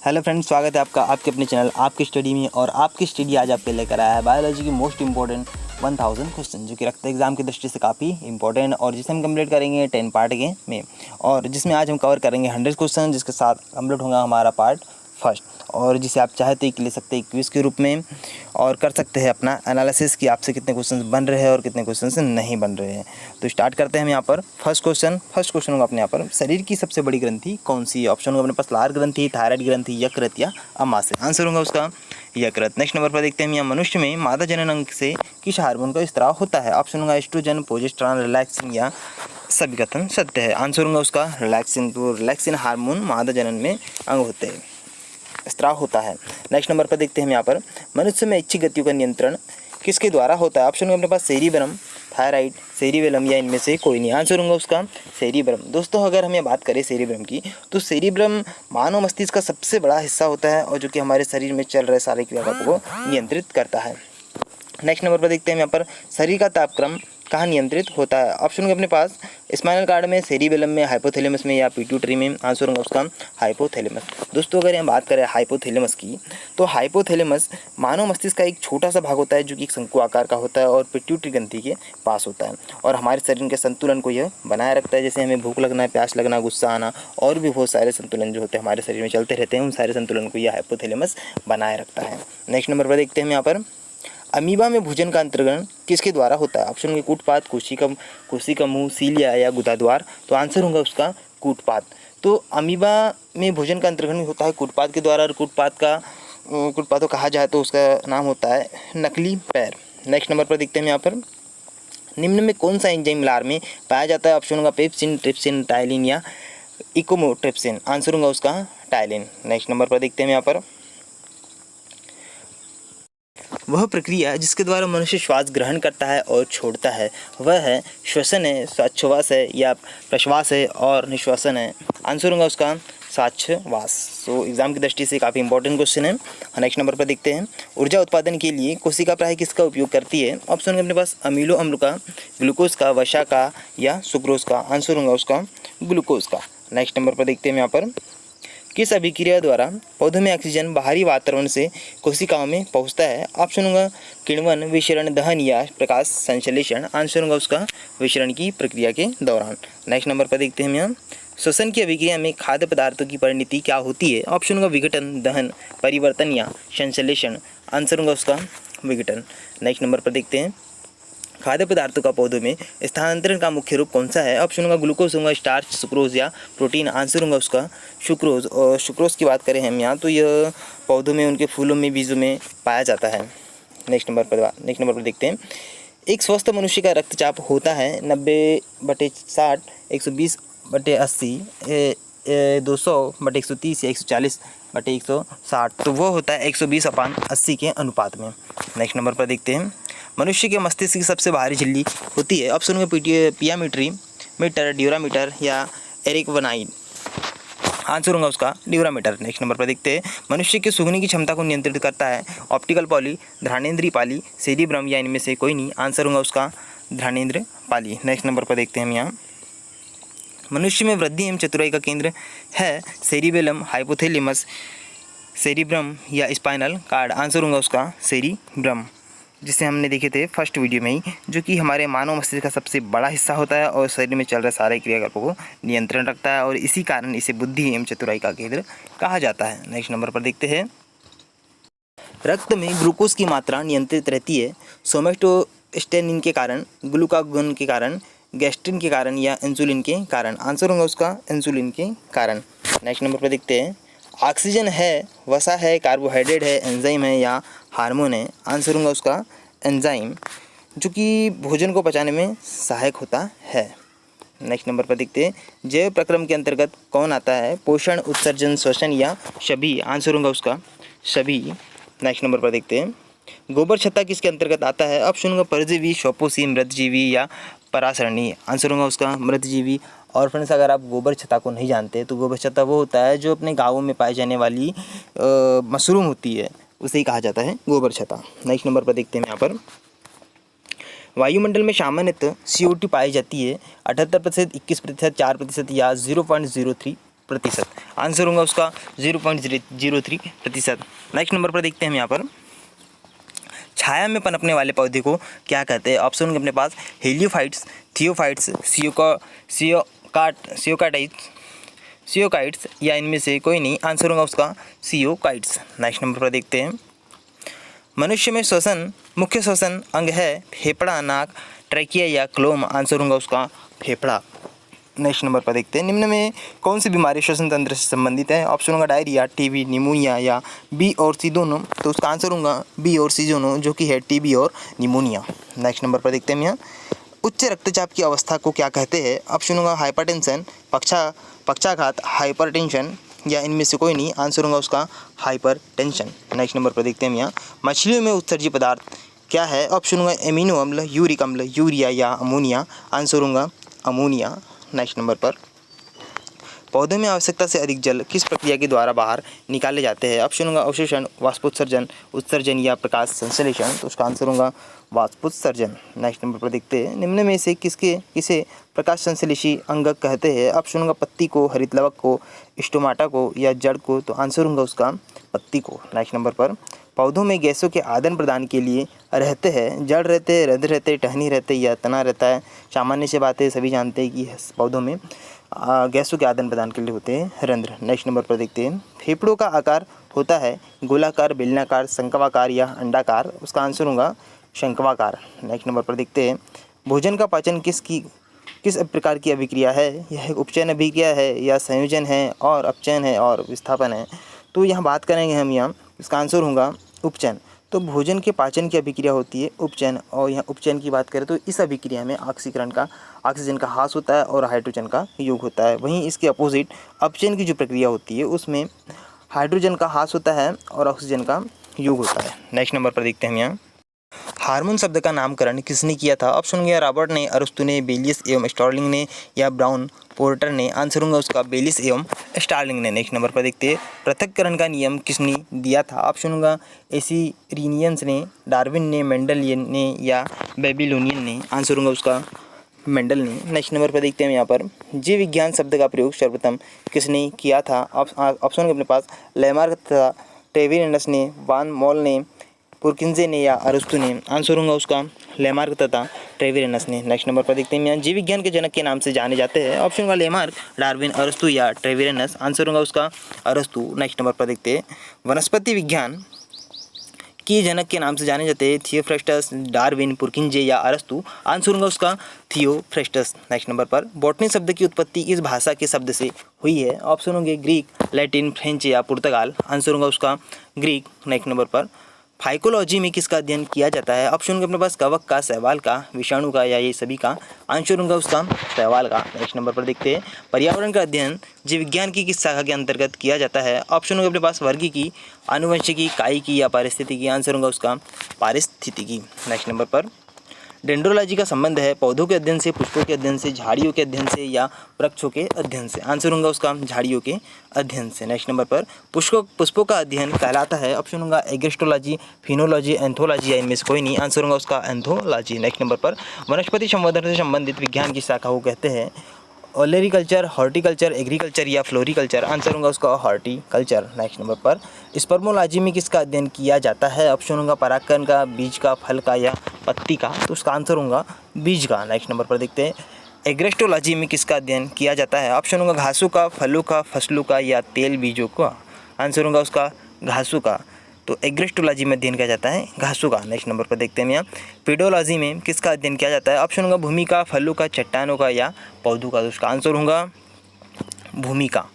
Hello friends, स्वागत है आपका आपके अपने चैनल आपकी स्टडी में। और आपकी स्टडी आज आपके लेकर आया है बायोलॉजी की मोस्ट इंपॉर्टेंट 1000 क्वेश्चन, जो कि रक्त एग्जाम की दृष्टि से काफ़ी इंपॉर्टेंट और जिसे हम कंप्लीट करेंगे 10 पार्ट के में। और जिसमें आज हम कवर करेंगे 100 क्वेश्चन, जिसके साथ कंप्लीट होगा हमारा पार्ट फर्स्ट। और जिसे आप चाहे तो एक ले सकते हैं क्विज के रूप में और कर सकते हैं अपना एनालिसिस कि आपसे कितने क्वेश्चन बन रहे हैं और कितने क्वेश्चन नहीं बन रहे हैं। तो स्टार्ट करते हैं हम यहाँ पर। फर्स्ट क्वेश्चन होगा अपने यहाँ पर, शरीर की सबसे बड़ी ग्रंथि कौन सी है? ऑप्शन होगा अपने पास लार ग्रंथि, थायराइड ग्रंथि, यकृत या अमाशय। आंसर होगा उसका यकृत। नेक्स्ट नंबर पर देखते हैं हम यहाँ, मनुष्य में मादा जनन अंग से किस हार्मोन का स्त्राव होता है? ऑप्शन होगा एस्ट्रोजन, प्रोजेस्टेरॉन, रिलैक्सिन या सभी कथन सत्य है। आंसर होगा उसका रिलैक्सिन। तो रिलैक्सिन हार्मोन मादा जनन में अंग होते हैं, स्त्राव होता है। नेक्स्ट नंबर पर देखते हैं हम यहाँ पर, मनुष्य में इच्छित गतियों का नियंत्रण किसके द्वारा होता है? ऑप्शन होगा अपने पास सेरिब्रम, थायराइड, सेरिबेलम या इनमें से कोई नहीं। आंसर होगा उसका सेरिब्रम। दोस्तों, अगर हम ये बात करें सेरिब्रम की, तो सेरिब्रम मानव मस्तिष्क का सबसे बड़ा हिस्सा होता है और जो कि हमारे शरीर में चल रहे सारे क्रियाकलापों को नियंत्रित करता है। नेक्स्ट नंबर पर देखते हैं यहाँ पर, शरीर का तापक्रम कहाँ नियंत्रित होता है? ऑप्शन होगा अपने पास स्पाइनल कार्ड में, सेरिबेलम में, हाइपोथैलेमस में या पिट्यूटरी में। आंसर होगा उसका हाइपोथैलेमस। दोस्तों, अगर हम बात करें हाइपोथैलेमस की, तो हाइपोथैलेमस मानव मस्तिष्क का एक छोटा सा भाग होता है जो कि एक शंकु आकार का होता है और पिट्यूटरी ग्रंथि के पास होता है और हमारे शरीर के संतुलन को यह बनाए रखता है। जैसे हमें भूख लगना, प्यास लगना, गुस्सा आना और भी बहुत सारे संतुलन जो होते हैं हमारे शरीर में चलते रहते हैं, उन सारे संतुलन को यह हाइपोथैलेमस बनाए रखता है। नेक्स्ट नंबर पर देखते हैं हम यहाँ पर, अमीबा में भोजन का अंतर्ग्रहण किसके द्वारा होता है? ऑप्शन होंगे कूटपाद, कोशिका मुंह, सीलिया या गुदाद्वार। तो आंसर होगा उसका कूटपाद। तो अमीबा में भोजन का अंतर्ग्रहण होता है कूटपाद के द्वारा और कूटपाद को कहा जाए तो उसका नाम होता है नकली पैर। नेक्स्ट नंबर पर देखते हैं यहाँ पर, निम्न में कौन सा एंजाइम लार में पाया जाता है? ऑप्शन होगा पेप्सिन, ट्रिप्सिन, टाइलिन या इकोमोट्रिप्सिन। आंसर होगा उसका टाइलिन। नेक्स्ट नंबर पर देखते हैं यहाँ पर, वह प्रक्रिया जिसके द्वारा मनुष्य श्वास ग्रहण करता है और छोड़ता है वह है श्वसन है, श्वासोच्छ्वास है या प्रश्वास है और निश्वासन है। आंसर होगा उसका श्वासोच्छ्वास। तो एग्जाम की दृष्टि से काफ़ी इंपॉर्टेंट क्वेश्चन है। नेक्स्ट नंबर पर देखते हैं, ऊर्जा उत्पादन के लिए कोशिका प्राय किसका उपयोग करती है? ऑप्शन है अपने पास अमीनो अम्ल का, ग्लूकोज का, वसा का या सुक्रोज का। आंसर होगा उसका ग्लूकोज का। नेक्स्ट नंबर पर देखते हैं यहाँ पर, किस अभिक्रिया द्वारा पौधों में ऑक्सीजन बाहरी वातावरण से कोशिकाओं में पहुंचता है? ऑप्शन होगा किण्वन, विशरण, दहन या प्रकाश संश्लेषण। आंसर होगा उसका विशरण की प्रक्रिया के दौरान। नेक्स्ट नंबर पर देखते हैं हम यहाँ, श्वसन की अभिक्रिया में खाद्य पदार्थों की परिणति क्या होती है? ऑप्शन होगा विघटन, दहन, परिवर्तन या संश्लेषण। आंसर होगा उसका विघटन। नेक्स्ट नंबर पर देखते हैं, खाद्य पदार्थों का पौधों में स्थानांतरण का मुख्य रूप कौन सा है? ऑप्शन होगा ग्लूकोज होगा, स्टार्च, सुक्रोज या प्रोटीन। आंसर होगा उसका सुक्रोज। और सुक्रोज की बात करें हम यहाँ, तो यह पौधों में, उनके फूलों में, बीजों में पाया जाता है। नेक्स्ट नंबर पर देखते हैं, एक स्वस्थ मनुष्य का रक्तचाप होता है 90/60, 120/80, 200/130 या 140/160। तो वो होता है 120/80 के अनुपात में। नेक्स्ट नंबर पर देखते हैं, मनुष्य के मस्तिष्क की सबसे बाहरी झिल्ली होती है? ऑप्शन होंगे पियामेट्री, मीटर, ड्यूरामीटर या एरिकवनाइन। आंसर होगा उसका ड्यूरामीटर। नेक्स्ट नंबर पर देखते हैं, मनुष्य के सूंघने की क्षमता को नियंत्रित करता है ऑप्टिकल पाली, घ्राणेंद्रिय पाली, सेरिब्रम या इनमें से कोई नहीं। आंसर होगा उसका घ्राणेंद्रिय पाली। नेक्स्ट नंबर पर देखते हैं हम यहाँ, मनुष्य में वृद्धि एवं चतुराई का केंद्र है सेरिबेलम, हाइपोथैलेमस, सेरिब्रम या स्पाइनल कार्ड। आंसर होगा उसका सेरिब्रम, जिसे हमने देखे थे फर्स्ट वीडियो में ही, जो कि हमारे मानव मस्तिष्क का सबसे बड़ा हिस्सा होता है और शरीर में चल रहे सारे क्रियाकलापों को नियंत्रण रखता है और इसी कारण इसे बुद्धि एवं चतुराई का केंद्र कहा जाता है। नेक्स्ट नंबर पर देखते हैं, रक्त में ग्लूकोज की मात्रा नियंत्रित रहती है सोमेटोस्टेनिन के कारण, ग्लूकागोन के कारण, गैस्ट्रिन के कारण या इंसुलिन के कारण। आंसर होगा उसका इंसुलिन के कारण। नेक्स्ट नंबर पर देखते हैं, ऑक्सीजन है, वसा है, कार्बोहाइड्रेट है, एंजाइम है या हार्मोन है? आंसर होगा उसका एंजाइम, जो कि भोजन को पचाने में सहायक होता है। नेक्स्ट नंबर पर देखते हैं, जैव प्रक्रम के अंतर्गत कौन आता है? पोषण, उत्सर्जन, श्वसन या सभी। आंसर होगा उसका सभी। नेक्स्ट नंबर पर देखते हैं, गोबर छत्ता किसके अंतर्गत आता है? ऑप्शन होगा परजीवी, श्वापोषी, मृतजीवी या परासरणी। आंसर होगा उसका मृतजीवी। और फ्रेंड्स, अगर आप गोबर छत्ता को नहीं जानते तो गोबर छत्ता वो होता है जो अपने गाँवों में पाई जाने वाली मशरूम होती है, उसे ही कहा जाता है गोबर छत्ता। नेक्स्ट नंबर पर देखते हैं यहाँ पर, वायुमंडल में सामान्यतः CO2 पाई जाती है 78%, 21%, 4% या 0.03%। प्रतिशत। आंसर होगा उसका 0.03%। नेक्स्ट नंबर पर देखते हैं हम यहाँ पर, छाया में पनपने वाले पौधे को क्या कहते हैं? ऑप्शन होंगे अपने पास हेलियोफाइट्स, थियोफाइट्स, सियोकाइट्स या इनमें से कोई नहीं। आंसर होगा उसका सियोकाइट्स। नेक्स्ट नंबर पर देखते हैं, मनुष्य में मुख्य श्वसन अंग है फेफड़ा, नाक, ट्रैकिया या क्लोम। आंसर होगा उसका फेफड़ा। नेक्स्ट नंबर पर देखते हैं, निम्न में कौन सी बीमारी श्वसन तंत्र से संबंधित है? ऑप्शन होगा डायरिया, टीबी, निमोनिया या बी और सी दोनों। तो उसका आंसर होगा बी और सी दोनों, जो कि है टीबी और निमोनिया। नेक्स्ट नंबर पर देखते हैं यहाँ, उच्च रक्तचाप की अवस्था को क्या कहते हैं? ऑप्शन होगा हाइपरटेंशन, पक्षाघात, हाइपरटेंशन या इनमें से कोई नहीं। आंसर होगा उसका हाइपरटेंशन। नेक्स्ट नंबर पर देखते हैं हम यहाँ, मछलियों में उत्सर्जित पदार्थ क्या है? ऑप्शन होगा एमिनो अम्ल, यूरिक अम्ल, यूरिया या अमोनिया। आंसर होगा अमोनिया। नेक्स्ट नंबर पर, पौधों में आवश्यकता से अधिक जल किस प्रक्रिया के द्वारा बाहर निकाले जाते हैं? ऑप्शन होगा अवशोषण, वाष्पोत्सर्जन, उत्सर्जन या प्रकाश संश्लेषण। तो उसका आंसर होगा वाष्पोत्सर्जन। नेक्स्ट नंबर पर देखते हैं, निम्न में से किसे प्रकाश संश्लेषी अंग कहते हैं? ऑप्शन होगा पत्ती को, हरितलवक को, स्टोमाटा को या जड़ को। तो आंसर होगा उसका पत्ती को। नेक्स्ट नंबर पर, पौधों में गैसों के आदान प्रदान के लिए रहते हैं जड़ रहते हैं, रंध्र रहते हैं, टहनी रहते हैं या तना रहता है? सामान्य से बात है, सभी जानते हैं कि पौधों में गैसों के आदान प्रदान के लिए होते हैं रंध्र। नेक्स्ट नंबर पर देखते हैं, फेफड़ों का आकार होता है गोलाकार, बेलनाकार, शंक्वाकार या अंडाकार। उसका आंसर होगा शंक्वाकार। नेक्स्ट नंबर पर देखते हैं, भोजन का पाचन किस प्रकार की अभिक्रिया है? यह उपचयन अभिक्रिया है या संयोजन है और अपचयन है और विस्थापन है? तो यहाँ बात करेंगे हम यहाँ, इसका आंसर होगा उपचयन। तो भोजन के पाचन की अभिक्रिया होती है उपचयन, और यहाँ उपचयन की बात करें तो इस अभिक्रिया में ऑक्सीजन का ह्रास होता है और हाइड्रोजन का योग होता है। वहीं इसके अपोजिट अपचयन की जो प्रक्रिया होती है उसमें हाइड्रोजन का ह्रास होता है और ऑक्सीजन का योग होता है। नेक्स्ट नंबर पर देखते हैं हम यहाँ, हार्मोन शब्द का नामकरण किसने किया था? ऑप्शन होंगे रॉबर्ट ने, अरस्तु ने, बेलियस एवं स्टार्लिंग ने या ब्राउन पोर्टर ने। आंसर होगा उसका बेलियस एवं स्टार्लिंग ने। नेक्स्ट नंबर पर देखते हैं, पृथक्करण का नियम किसने दिया था? ऑप्शन होगा एसिरिनियंस ने, डार्विन ने, मेंडलियन ने या बेबीलोनियन ने। आंसर होगा उसका मेंडल ने। नेक्स्ट नंबर पर देखते हैं यहाँ पर, जीव विज्ञान शब्द का प्रयोग सर्वप्रथम किसने किया था? ऑप्शन होंगे अपने पास लेमार्क तथा ट्रेविरनस ने, वान मोल ने, पुरकिंजे ने या अरस्तु ने। आंसर होगा उसका लेमार्क तथा ट्रेविरनस ने। नेक्स्ट नंबर पर देखते हैं यहाँ, जीव विज्ञान के जनक के नाम से जाने जाते हैं? ऑप्शन होगा लेमार्क, डार्विन, अरस्तु या ट्रेविरनस। आंसर होगा उसका अरस्तु। नेक्स्ट नंबर पर देखते हैं, वनस्पति विज्ञान के जनक के नाम से जाने जाते हैं? थियोफ्रेस्टस, डार्विन, पुरकिंजे या अरस्तु। आंसर होगा उसका थियोफ्रेस्टस। नेक्स्ट नंबर पर, बॉटनी शब्द की उत्पत्ति इस भाषा के शब्द से हुई है? ऑप्शन होंगे ग्रीक, लैटिन, फ्रेंच या पुर्तगाल। आंसर होगा उसका ग्रीक। नेक्स्ट नंबर पर, फाइकोलॉजी में किसका अध्ययन किया जाता है? ऑप्शन होंगे अपने पास कवक का, शैवाल का, विषाणु का या ये सभी का। आंसर होगा उसका शैवाल का। नेक्स्ट नंबर पर देखते हैं, पर्यावरण का अध्ययन जीव विज्ञान की किस शाखा के अंतर्गत किया जाता है? ऑप्शन होंगे अपने पास वर्गीकी, आनुवंशिकी, कायिकी या पारिस्थितिकी। आंसर होगा उसका पारिस्थितिकी। नेक्स्ट नंबर पर, डेंड्रोलॉजी का संबंध है पौधों के अध्ययन से, पुष्पों के अध्ययन से, झाड़ियों के अध्ययन से या वृक्षों के अध्ययन से। आंसर होगा उसका झाड़ियों के अध्ययन से। नेक्स्ट नंबर पर, पुष्पों का अध्ययन कहलाता है? ऑप्शन होगा एग्रेस्टोलॉजी, फिनोलॉजी, एंथोलॉजी या इनमें से कोई नहीं। आंसर होगा उसका एंथोलॉजी। नेक्स्ट नंबर पर, वनस्पति संवर्धन से संबंधित विज्ञान की शाखा को कहते हैं? ओलेरिकल्चर, हॉर्टिकल्चर, एग्रीकल्चर या फ्लोरिकल्चर। आंसर होगा उसका हॉर्टिकल्चर। नेक्स्ट नंबर पर, स्पर्मोलॉजी में किसका अध्ययन किया जाता है? ऑप्शन होगा परागकण का, बीज का, फल का या पत्ती का। तो उसका आंसर होगा बीज का। नेक्स्ट नंबर पर देखते हैं, एग्रेस्टोलॉजी में किसका अध्ययन किया जाता है? ऑप्शन होगा घासों का, फलों का, फसलों का या तेल बीजों का। आंसर होगा उसका घासों का। तो एग्रेस्टोलॉजी में अध्ययन किया जाता है घासों का। नेक्स्ट नंबर पर देखते हैं यहाँ, पेडोलॉजी में किसका अध्ययन किया जाता है? ऑप्शन होगा भूमि का, फलों का, चट्टानों का या पौधों का। तो उसका आंसर होगा भूमि का।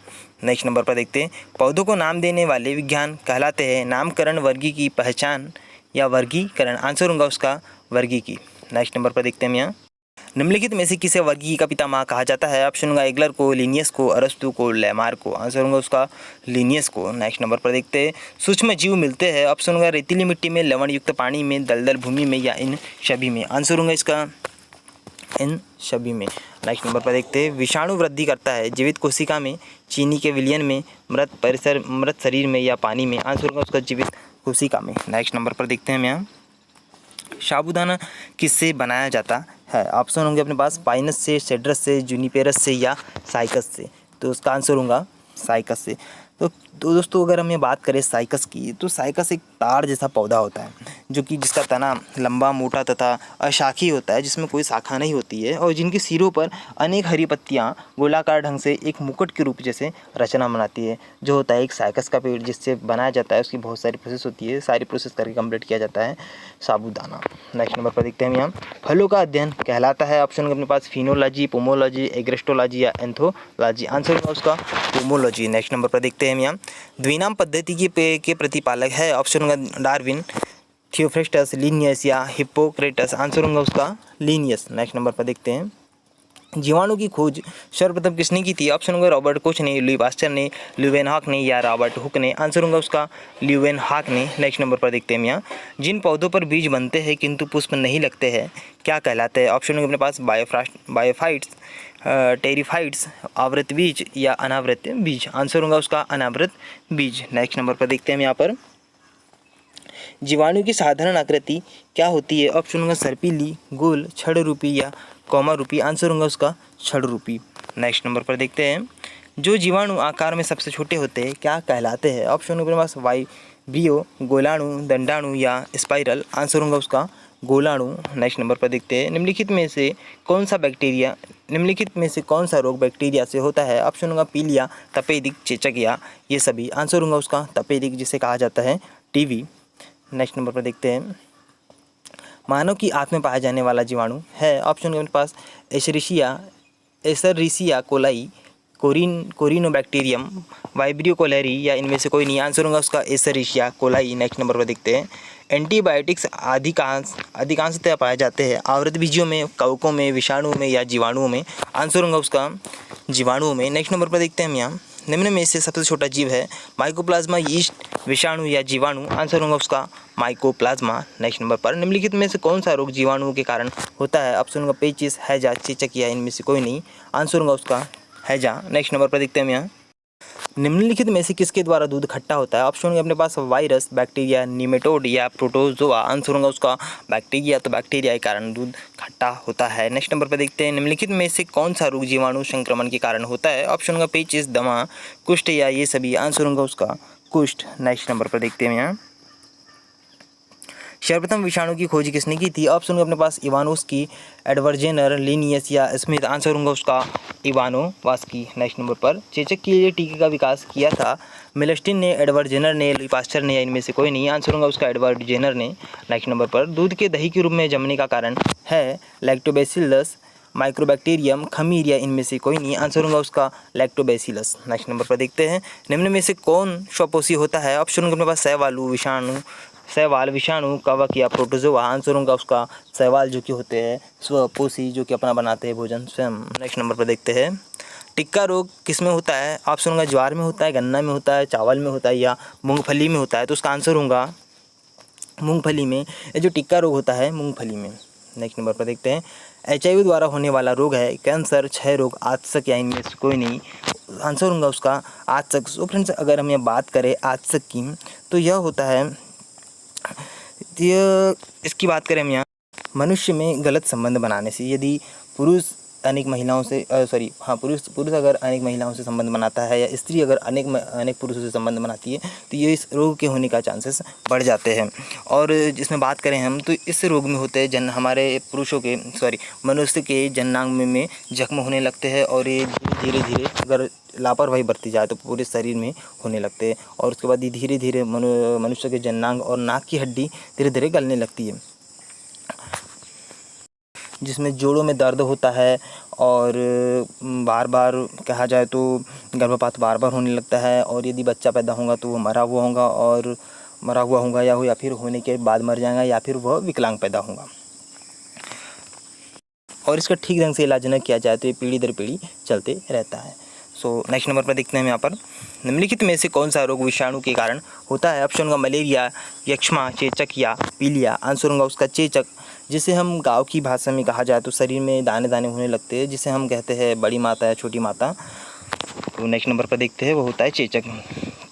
नेक्स्ट नंबर पर देखते हैं, पौधों को नाम देने वाले विज्ञान कहलाते हैं? नामकरण, वर्गीकी, पहचान या वर्गीकरण। आंसर होगा उसका वर्गीकी। नेक्स्ट नंबर पर देखते हैं हम यहाँ, निम्नलिखित में से किसे वर्गीकी का पितामह कहा जाता है? ऑप्शन होगा एग्लर को, लिनियस को, अरस्तु को, लेमार्क को। आंसर होगा उसका लिनियस को। नेक्स्ट नंबर पर देखते हैं, सूक्ष्म जीव मिलते हैं? ऑप्शन होगा रेतीली मिट्टी में, लवण युक्त पानी में, दलदल भूमि में या इन सभी में। आंसर होगा इसका इन सभी में। नेक्स्ट नंबर पर देखते हैं, विषाणु वृद्धि करता है जीवित कोशिका में, चीनी के विलयन में, मृत शरीर में या पानी में। आंसर होगा उसका जीवित कोशिका में। नेक्स्ट नंबर पर देखते हैं हम यहाँ, साबूदाना किससे बनाया जाता है? ऑप्शन होंगे अपने पास पाइनस से, सेड्रस से, जूनिपेरस से या साइकस से। तो उसका आंसर होगा साइकस से। तो दोस्तों अगर हम ये बात करें साइकस की, तो साइकस एक तार जैसा पौधा होता है जो कि जिसका तना लंबा, मोटा तथा अशाखी होता है, जिसमें कोई शाखा नहीं होती है, और जिनके सिरों पर अनेक हरी पत्तियां गोलाकार ढंग से एक मुकुट के रूप जैसे रचना बनाती है, जो होता है एक साइकस का पेड़ जिससे बनाया जाता है। उसकी बहुत सारी प्रोसेस होती है, सारी प्रोसेस करके कंप्लीट किया जाता है साबूदाना। नेक्स्ट नंबर पर देखते हैं हम यहाँ, फलों का अध्ययन कहलाता है, ऑप्शन अपने पास फिनोलॉजी, पोमोलॉजी, एग्रेस्टोलॉजी या एंथोलॉजी। आंसर होगा उसका पोमोलॉजी। नेक्स्ट नंबर पर देखते हैं हम यहाँ, द्विनाम पद्धति के प्रतिपालक है, ऑप्शन होगा डार्विन, थियोफ्रेस्टस, लिनियस या हिप्पोक्रेटस। आंसर होगा उसका लिनियस। नेक्स्ट नंबर पर देखते हैं, जीवाणु की खोज सर्वप्रथम किसने की थी, ऑप्शन होगा रॉबर्ट कोच ने, लुई पास्चर ने, ल्यूवेनहॉक ने या रॉबर्ट हुक ने। आंसर होगा उसका ल्यूवेनहॉक ने। नेक्स्ट नंबर पर देखते हैं हम यहाँ, जिन पौधों पर बीज बनते हैं किंतु पुष्प नहीं लगते हैं क्या कहलाते हैं, ऑप्शन होगा अपने पास बायोफाइट्स, टेरिफाइट्स, आवृत बीज या अनावृत बीज। आंसर होगा उसका अनावृत बीज। नेक्स्ट नंबर पर देखते हैं हम यहाँ पर, जीवाणु की साधारण आकृति क्या होती है, ऑप्शन होगा सर्पीली, गोल, छड़ रूपी या कौमा रूपी। आंसर होगा उसका छड़ रूपी। नेक्स्ट नंबर पर देखते हैं, जो जीवाणु आकार में सबसे छोटे होते हैं क्या कहलाते हैं, ऑप्शन होगा पास वाइब्रियो, गोलाणु, दंडाणु या स्पाइरल। आंसर होगा उसका गोलाणु। नेक्स्ट नंबर पर देखते हैं, निम्नलिखित में से कौन सा रोग बैक्टीरिया से होता है, ऑप्शन होगा पीलिया, तपेदिक, चेचक या ये सभी। आंसर होगा उसका तपेदिक, जिसे कहा जाता है टीवी। नेक्स्ट नंबर पर देखते हैं, मानव की आंत में पाया जाने वाला जीवाणु है, ऑप्शन के पास एसरिसिया कोलाई, कोरिनोबैक्टीरियम, वाइब्रियो कोलेरी या इनमें से कोई नहीं। आंसर होगा उसका एसरिसिया कोलाई। नेक्स्ट नंबर पर देखते हैं, एंटीबायोटिक्स अधिकांशतः पाए जाते हैं आवृत बीजियों में, कवकों में, विषाणुओं में या जीवाणुओं में। आंसर होगा उसका जीवाणुओं में। नेक्स्ट नंबर पर देखते हैं हम यहाँ, निम्न में से सबसे छोटा जीव है, माइकोप्लाज्मा, यीस्ट, विषाणु या जीवाणु। आंसर होगा उसका माइकोप्लाज्मा। नेक्स्ट नंबर पर, निम्नलिखित में से कौन सा रोग जीवाणुओं के कारण होता है, ऑप्शन होगा पेचिस, हैजा, चेचक या इनमें से कोई नहीं। आंसर होगा उसका हैजा। नेक्स्ट नंबर पर देखते हैं हम यहाँ, निम्नलिखित में से किसके द्वारा दूध खट्टा होता है, ऑप्शन होंगे अपने पास वायरस, बैक्टीरिया, निमेटोड या प्रोटोजोआ। आंसर होगा उसका बैक्टीरिया। तो बैक्टीरिया के कारण दूध खट्टा होता है। नेक्स्ट नंबर पर देखते हैं, निम्नलिखित में से कौन सा रोग जीवाणु संक्रमण के कारण होता है, ऑप्शन होगा पेचिस, दमा, कुष्ठ या ये सभी। आंसर होगा उसका कुष्ठ। नेक्स्ट नंबर पर देखते हैं यहाँ, सर्वप्रथम विषाणु की खोज किसने की थी, ऑप्शन होंगे अपने पास इवानोव्स्की, एडवर्ड जेनर, लिनियस या स्मिथ। आंसर होगा उसका इवानोव्स्की। नेक्स्ट नंबर पर, चेचक के लिए टीके का विकास किया था, मिलस्टिन ने, एडवर्ड जेनर ने, लुई पास्चर ने या इनमें से कोई नहीं। आंसर होगा उसका एडवर्ड जेनर ने। नेक्स्ट नंबर पर, दूध के दही के रूप में जमने का कारण है, लैक्टोबैसिलस, माइक्रोबैक्टीरियम, खमीर या इनमें से कोई नहीं। आंसर होगा उसका लैक्टोबैसिलस। नेक्स्ट नंबर पर देखते हैं, निम्न में से कौन स्वपोषी होता है, ऑप्शन होगा अपने पास शैवाल, विषाणु, कवक या प्रोटोजोआ। आंसर होगा उसका शैवाल, जो कि होते हैं स्वपोषी, जो कि अपना बनाते हैं भोजन स्वयं। नेक्स्ट नंबर पर देखते हैं, टिक्का रोग किस में होता है, ऑप्शन होगा ज्वार में होता है, गन्ना में होता है, चावल में होता है या मूंगफली में होता है। तो उसका आंसर होगा मूंगफली में। ये जो टिक्का रोग होता है मूंगफली में। नेक्स्ट नंबर पर देखते हैं, HIV द्वारा होने वाला रोग है, कैंसर, क्षय रोग, आतसक या इनमें से कोई नहीं। आंसर होगा उसका आतसक। सो फ्रेंड्स, अगर हम ये बात करें आतसक की, तो यह होता है, इसकी बात करें हम यहाँ, मनुष्य में गलत संबंध बनाने से, यदि पुरुष अनेक महिलाओं से पुरुष अगर अनेक महिलाओं से संबंध बनाता है या स्त्री अगर अनेक पुरुषों से संबंध बनाती है, तो ये इस रोग के होने का चांसेस बढ़ जाते हैं। और जिसमें बात करें हम, तो इस रोग में होते हैं हमारे मनुष्य के जननांग में जख्म होने लगते हैं, और ये धीरे धीरे अगर लापरवाही बरती जाए तो पूरे शरीर में होने लगते हैं, और उसके बाद ये धीरे धीरे मनुष्य के जननांग और नाक की हड्डी धीरे धीरे गलने लगती है, जिसमें जोड़ों में दर्द होता है, और बार बार कहा जाए तो गर्भपात बार बार होने लगता है, और यदि बच्चा पैदा होगा तो वो मरा हुआ होगा या फिर होने के बाद मर जाएगा, या फिर वह विकलांग पैदा होगा, और इसका ठीक ढंग से इलाज न किया जाए तो ये पीढ़ी दर पीढ़ी चलते रहता है। नेक्स्ट नंबर पर देखते हैं हम यहाँ पर, निम्नलिखित में से कौन सा रोग विषाणु के कारण होता है, ऑप्शन होगा मलेरिया, यक्ष्मा, चेचक या पीलिया। आंसर होगा उसका चेचक, जिसे हम गांव की भाषा में कहा जाए तो शरीर में दाने दाने होने लगते हैं, जिसे हम कहते हैं बड़ी माता या छोटी माता। तो नेक्स्ट नंबर पर देखते हैं, वो होता है चेचक।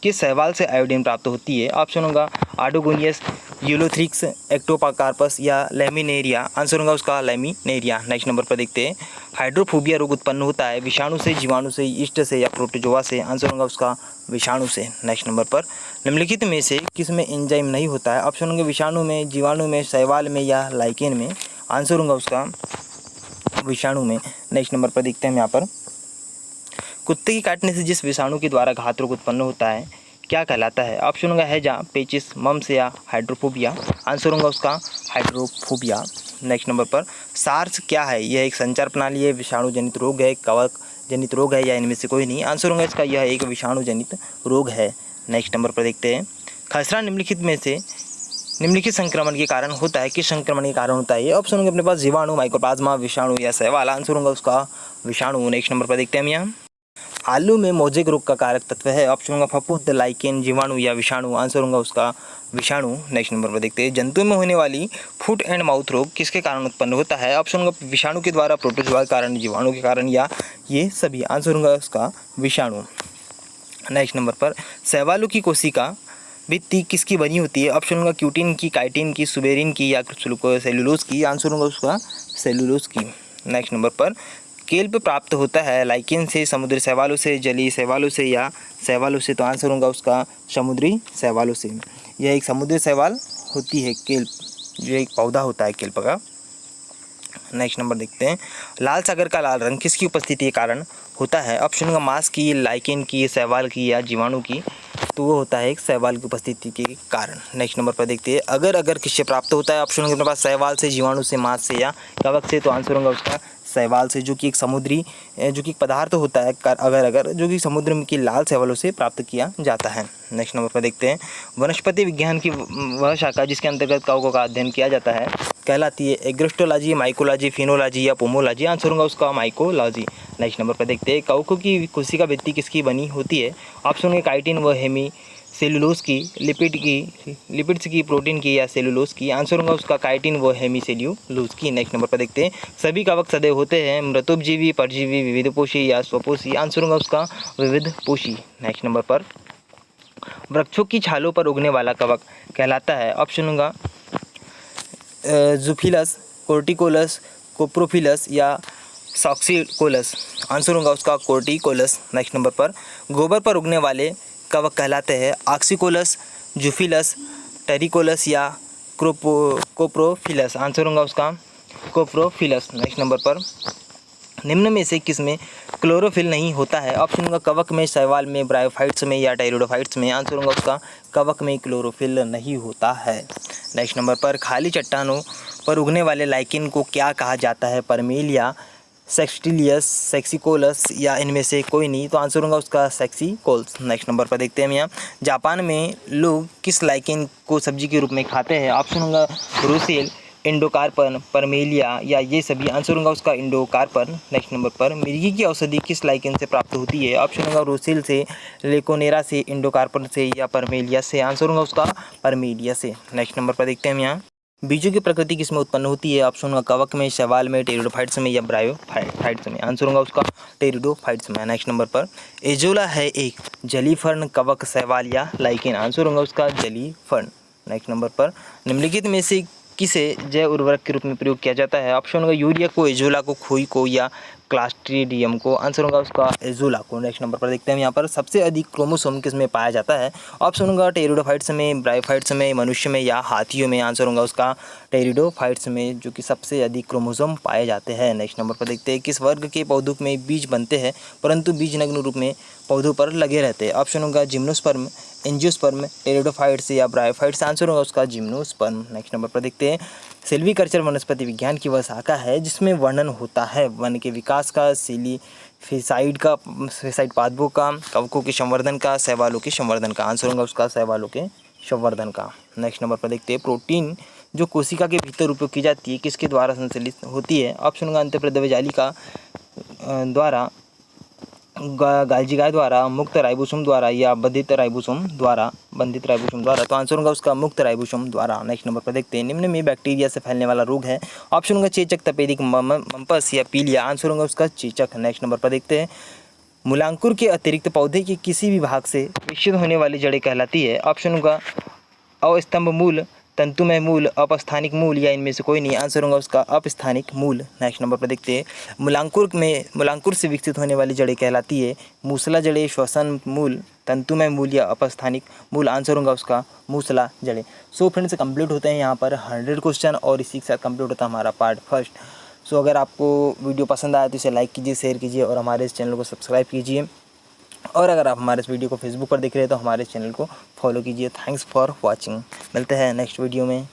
किस शैवाल से आयोडीन प्राप्त होती है, ऑप्शन होगा आडोगोनियस, यूलोथ्रिक्स, एक्टोपाकार्पस या लेमिनेरिया, आंसर होगा उसका लेमिनेरिया। नेक्स्ट नंबर पर देखते हैं, हाइड्रोफोबिया रोग उत्पन्न होता है विषाणु से, जीवाणु से, ईस्ट से या प्रोटोजोआ से, आंसर होगा उसका विषाणु से। नेक्स्ट नंबर पर, निम्नलिखित में से किस में एंजाइम नहीं होता है, ऑप्शन होंगे विषाणु में, जीवाणु में, शैवाल में या लाइकेन में, आंसर होगा उसका विषाणु में। नेक्स्ट नंबर पर देखते हैं यहाँ पर, कुत्ते के काटने से जिस विषाणु के द्वारा घात रोग उत्पन्न होता है क्या कहलाता है, ऑप्शन होगा हैजा, पेचिस, मम्स या हाइड्रोफोबिया, आंसर होगा उसका हाइड्रोफोबिया। नेक्स्ट नंबर पर, सार्स क्या है, यह एक संचार प्रणाली है, विषाणु जनित रोग है, कवक जनित रोग है या इनमें से कोई नहीं, आंसर होगा इसका यह एक विषाणु जनित रोग है। नेक्स्ट नंबर पर देखते हैं, खसरा निम्नलिखित में से निम्नलिखित संक्रमण के कारण होता है, किस संक्रमण के कारण होता है, ये ऑप्शन होंगे अपने पास जीवाणु, माइकोप्लाज्मा, विषाणु या शैवाल, आंसर होगा उसका विषाणु। नेक्स्ट नंबर पर देखते हैं हम यहाँ, आलू में मोजेक रोग का कारक तत्व है, ऑप्शन होगा फफूंद, लाइकेन, जीवाणु या विषाणु, आंसर होगा उसका विषाणु। नेक्स्ट नंबर पर देखते हैं, जंतु में होने वाली फुट एंड माउथ रोग किसके कारण उत्पन्न होता है, ऑप्शन होगा विषाणु के द्वारा, प्रोटोजोआ के कारण, जीवाणु के कारण या ये सभी, आंसर होगा उसका विषाणु। नेक्स्ट नंबर पर, शैवालों की कोशिका भित्ति किसकी बनी होती है, ऑप्शन होगा क्यूटिन की, काइटिन की, सुबेरिन की या सेलुलोज की, आंसर होगा उसका सेलुलोज की। नेक्स्ट नंबर पर, केल्प प्राप्त होता है लाइकेन से, समुद्री शैवालों से, जलीय शैवालों से या शैवालों से, तो आंसर होगा उसका समुद्री शैवालों से। यह एक समुद्री शैवाल होती है केल्प, जो एक पौधा होता है केल्प का। नेक्स्ट नंबर देखते हैं, लाल सागर का लाल रंग किसकी उपस्थिति के कारण होता है, ऑप्शन होगा मांस की, लाइकेन की, शैवाल की या जीवाणु की, तो वो होता है एक शैवाल की उपस्थिति के कारण। नेक्स्ट नंबर पर देखते हैं, अगर किससे प्राप्त होता है, ऑप्शन होगा अपने पास शैवाल से, जीवाणु से, मांस से या कवक से, तो आंसर होगा उसका शैवाल से, जो कि एक समुद्री जो कि पदार्थ होता है अगर जो कि समुद्र की लाल शैवालों से प्राप्त किया जाता है। नेक्स्ट नंबर पर देखते हैं, वनस्पति विज्ञान की वह शाखा जिसके अंतर्गत कवकों का अध्ययन किया जाता है कहलाती है एग्रोस्टोलॉजी, माइकोलॉजी, फिनोलॉजी या पोमोलॉजी, आंसर होगा उसका माइकोलॉजी। नेक्स्ट नंबर पर देखते हैं, कवकों की कोशिका भित्ति किसकी बनी होती है, ऑप्शन होंगे काइटिन व हेमी सेलुलोज की, लिपिड्स की, प्रोटीन की या सेलुलोज की, आंसर होगा उसका काइटिन व हेमी सेल्यूलोज की। नेक्स्ट नंबर पर देखते हैं, सभी कवक सदैव होते हैं मृतोपजीवी, परजीवी, विविधपोषी या स्वपोषी, आंसर होगा उसका विविधपोषी। नेक्स्ट नंबर पर, वृक्षों की छालों पर उगने वाला कवक कहलाता है, ऑप्शन होगा जूफिलस, कोर्टिकोलस, कोप्रोफिलस या सॉक्सिकोलस, आंसर होगा उसका कोर्टिकोलस। नेक्स्ट नंबर पर, गोबर पर उगने वाले कवक कहलाते हैं ऑक्सिकोलस, जूफिलस, टेरिकोलस या कोप्रोफिलस, आंसर होगा उसका कोप्रोफिलस। नेक्स्ट नंबर पर, निम्न में से किसमें क्लोरोफिल नहीं होता है, ऑप्शन होगा कवक में, शैवाल में, ब्रायोफाइट्स में या टेरिडोफाइट्स में, आंसर होगा उसका कवक में क्लोरोफिल नहीं होता है। नेक्स्ट नंबर पर, खाली चट्टानों पर उगने वाले लाइकेन को क्या कहा जाता है, परमेलिया, सेक्सटिलियस, सेक्सिकोलस या इनमें से कोई नहीं, तो आंसर होगा उसका सेक्सिकोल्स। नेक्स्ट नंबर पर देखते हैं हम यहाँ, जापान में लोग किस लाइकेन को सब्जी के रूप में खाते हैं, ऑप्शन होगा रोसेल, इंडोकार्पन, परमेलिया या ये सभी, आंसर होगा उसका इंडोकार्पन। नेक्स्ट नंबर पर, मिर्गी की औषधि किस लाइकेन से प्राप्त होती है, ऑप्शन होगा रोसेल से, लेकोनेरा से, इंडोकार्पन से या परमेलिया से, आंसर होगा उसका परमेलिया से। नेक्स्ट नंबर पर देखते हैं हम यहाँ, बीजों की प्रकृति किसमें उत्पन्न होती है, ऑप्शन होगा कवक में, शैवाल में, टेरिडोफाइट्स में या ब्रायोफाइट्स में, आंसर होगा उसका टेरिडोफाइट्स में। नेक्स्ट नंबर पर, एजोला है एक जली फर्न, कवक, शैवाल या लाइकेन, आंसर होगा उसका जली फर्न। नेक्स्ट नंबर पर, निम्नलिखित में से किसे जैव उर्वरक के रूप में प्रयोग किया जाता है, ऑप्शन होगा यूरिया को, एजोला को, खोई को या क्लास्ट्रीडियम को, आंसर होगा उसका एजोला को। नेक्स्ट नंबर पर देखते हैं यहाँ पर, सबसे अधिक क्रोमोसोम किस में पाया जाता है, ऑप्शन होगा टेरिडोफाइट्स में, ब्रायोफाइट्स में, मनुष्य में या हाथियों में, आंसर होगा उसका टेरिडोफाइट्स में, जो कि सबसे अधिक क्रोमोसोम पाए जाते हैं। नेक्स्ट नंबर पर देखते हैं, किस वर्ग के पौधों में बीज बनते हैं परंतु बीज नग्न रूप में पौधों पर लगे रहते हैं, ऑप्शन होगा जिम्नोस्पर्म, एंजियोस्पर्म, टेरिडोफाइट्स या ब्रायोफाइट्स, आंसर होगा उसका जिम्नोस्पर्म। नेक्स्ट नंबर पर देखते हैं, सिल्वीकल्चर वनस्पति विज्ञान की वह शाखा है जिसमें वर्णन होता है वन के विकास का, फिसाइड पादपों का, कवकों के संवर्धन का, शैवालों के संवर्धन का, आंसर होगा उसका शैवालों के संवर्धन का। नेक्स्ट नंबर पर देखते हैं, प्रोटीन जो कोशिका के भीतर उपयोग की जाती है किसके द्वारा संश्लेषित होती है, ऑप्शन होगा अंतःप्रद्रव्य जालिका द्वारा, गाल्जिका द्वारा, मुक्त राइबोसोम द्वारा या बंधित राइबोसोम द्वारा, तो आंसर होगा उसका मुक्त राइबोसोम द्वारा। नेक्स्ट नंबर पर देखते हैं, निम्न में बैक्टीरिया से फैलने वाला रोग है, ऑप्शन होगा चेचक, तपेदिक, मम्पस या पीलिया, आंसर होगा उसका चेचक। नेक्स्ट नंबर पर देखते हैं, मूलांकुर के अतिरिक्त पौधे के किसी भी भाग से विकसित होने वाली जड़ें कहलाती है, ऑप्शन होगा अवस्तंभ मूल, तंतुमय मूल, अपस्थानिक मूल या इनमें से कोई नहीं। आंसर होगा उसका अपस्थानिक मूल। नेक्स्ट नंबर पर देखते हैं, मूलांकुर से विकसित होने वाली जड़ें कहलाती है मूसला जड़ें, श्वसन मूल, तंतुमय मूल या अपस्थानिक मूल। आंसर होगा उसका मूसला जड़ें। सो फ्रेंड्स, कंप्लीट होते हैं यहाँ पर 100 क्वेश्चन और इसी के साथ कंप्लीट होता है हमारा पार्ट फर्स्ट। सो अगर आपको वीडियो पसंद आया तो इसे लाइक कीजिए, शेयर कीजिए और हमारे इस चैनल को सब्सक्राइब कीजिए। और अगर आप हमारे इस वीडियो को फेसबुक पर देख रहे हैं तो हमारे चैनल को फॉलो कीजिए। Thanks for watching. मिलते हैं नेक्स्ट वीडियो में।